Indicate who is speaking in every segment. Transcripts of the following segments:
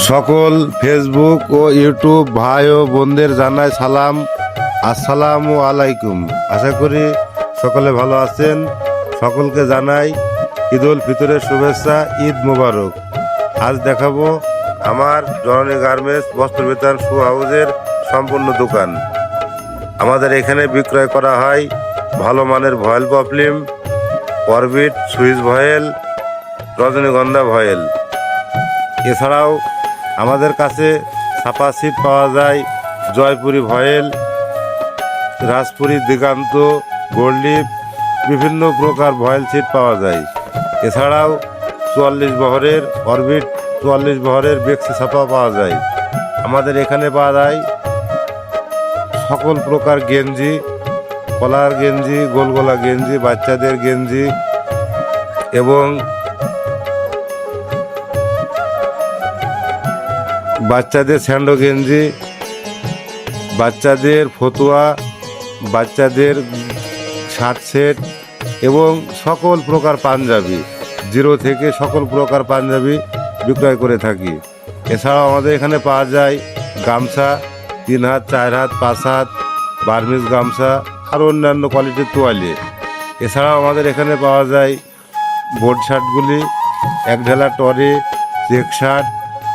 Speaker 1: সকল ফেসবুক ও ইউটিউব ভাই ও বোনদের জানাই সালাম, আসসালামু আলাইকুম। আশা করি সকলে ভালো আছেন। সকলকে জানাই ঈদ উল ফিতরের শুভেচ্ছা, ঈদ মোবারক। আজ দেখাবো আমার জননী গার্মেন্টস বস্ত্র বিতান শু হাউসের সম্পূর্ণ দোকান। আমাদের এখানে বিক্রয় করা হয় ভালো মানের ভয়েল পপলিম, অরবিট, সুইচ ভয়েল, রজনীগন্ধা ভয়েল। এছাড়াও আমাদের কাছে ছাপা সিট পাওয়া যায়, জয়পুরি ভয়েল, রাজপুরি, দিগান্ত, গোল্ডলিপ, বিভিন্ন প্রকার ভয়েল সিট পাওয়া যায়। এছাড়াও 44 বহরের অরবিট, 44 বহরের বেক্সি ছাপা পাওয়া যায়। আমাদের এখানে পাওয়া যায় সকল প্রকার গেঞ্জি, কলার গেঞ্জি, গোলগোলা গেঞ্জি, বাচ্চাদের গেঞ্জি এবং বাচ্চাদের স্যান্ডো গেঞ্জি, বাচ্চাদের ফতুয়া, বাচ্চাদের শার্ট সেট এবং সকল প্রকার পাঞ্জাবি, জিরো থেকে সকল প্রকার পাঞ্জাবি বিক্রয় করে থাকি। এছাড়াও আমাদের এখানে পাওয়া যায় গামছা 3 হাত, 4 হাত, 5 হাত, বার্মিজ গামছা, আরও অন্যান্য কোয়ালিটির তোয়ালে। এছাড়াও আমাদের এখানে পাওয়া যায় বোর্ড শার্টগুলি, এক ঢেলা টরে, চেক শার্ট,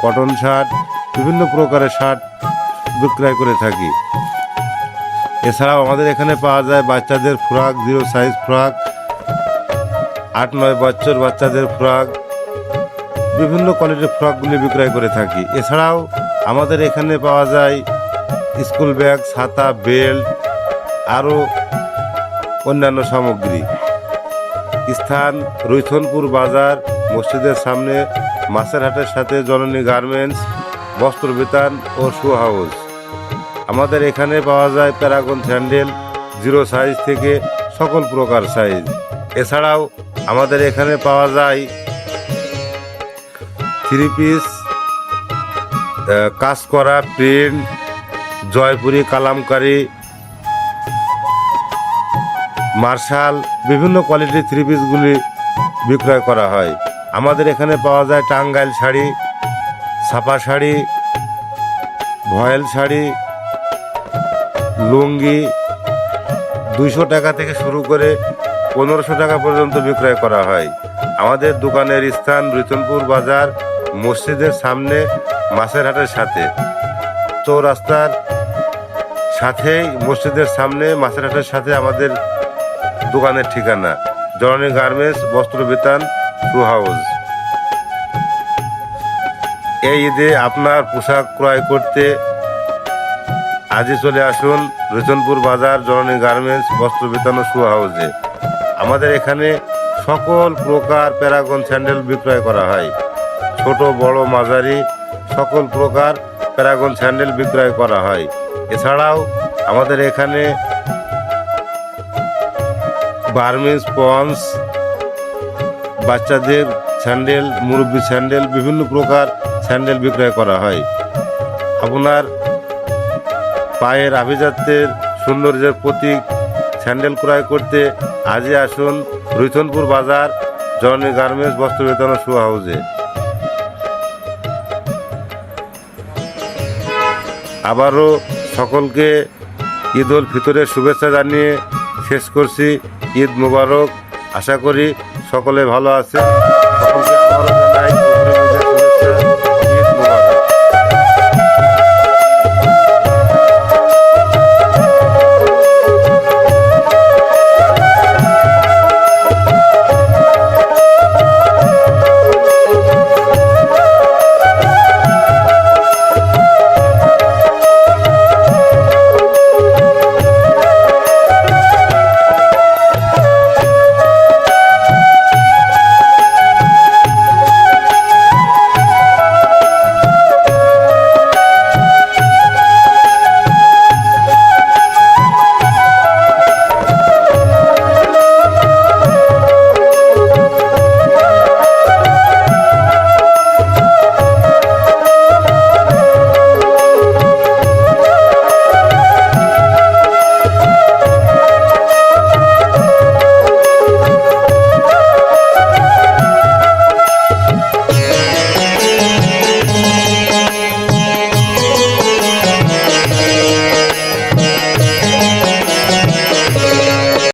Speaker 1: কটন শার্ট, বিভিন্ন প্রকারের শার্ট বিক্রয় করে থাকি। এছাড়াও আমাদের এখানে পাওয়া যায় বাচ্চাদের ফ্রক, 0 সাইজ ফ্রক, 8-9 বছর বাচ্চাদের ফ্রক, বিভিন্ন কোয়ালিটির ফ্রকগুলি বিক্রয় করে থাকি। এছাড়াও আমাদের এখানে পাওয়া যায় স্কুল ব্যাগ, ছাতা, বেল্ট, আরও অন্যান্য সামগ্রী। স্থান রৈথনপুর বাজার, মসজিদের সামনে, মাছের হাটের সাথে জননী গার্মেন্টস বস্ত্র বিতান ও শু হাউস। আমাদের এখানে পাওয়া যায় প্যারাগন স্যান্ডেল, 0 সাইজ থেকে সকল প্রকার সাইজ। এছাড়াও আমাদের এখানে পাওয়া যায় 3 পিস, কাজ করা প্রিন্ট, জয়পুরি, কালামকারি, মার্শাল, বিভিন্ন কোয়ালিটির 3 পিসগুলি বিক্রয় করা হয়। আমাদের এখানে পাওয়া যায় টাঙ্গাইল শাড়ি, ছাপা শাড়ি, ভয়েল শাড়ি, লুঙ্গি, 200 টাকা থেকে শুরু করে 1500 টাকা পর্যন্ত বিক্রয় করা হয়। আমাদের দোকানের স্থান রৈথনপুর বাজার, মসজিদের সামনে, মাছের হাটের সাথে, চৌরাস্তার সাথেই, মসজিদের সামনে, মাছের হাটের সাথে আমাদের দোকানের ঠিকানা জননী গার্মেন্টস বস্ত্র বিতান শু হাউস। এই ঈদে আপনার পোশাক ক্রয় করতে আজই চলে আসুন রৈথনপুর বাজার জননী গার্মেন্টস বস্ত্র বিতান ও শু হাউসে। আমাদের এখানে সকল প্রকার প্যারাগন স্যান্ডেল বিক্রয় করা হয়, ছোট বড় মাঝারি সকল প্রকার প্যারাগন স্যান্ডেল বিক্রয় করা হয়। এছাড়াও আমাদের এখানে বার্মিজ, পন্স, বাচ্চাদের স্যান্ডেল, মুরব্বী স্যান্ডেল, বিভিন্ন প্রকার স্যান্ডেল বিক্রয় করা হয়। আপনার পায়ের আভিজাত্যের সৌন্দর্যের প্রতীক স্যান্ডেল ক্রয় করতে আজই আসুন রৈথনপুর বাজার জননী গার্মেন্টস বস্ত্র বিতান ও শু হাউসে। আবারও সকলকে ঈদ উল ফিতরের শুভেচ্ছা জানিয়ে শেষ করছি। ঈদ মোবারক। আশা করি সকলে ভালো আছে।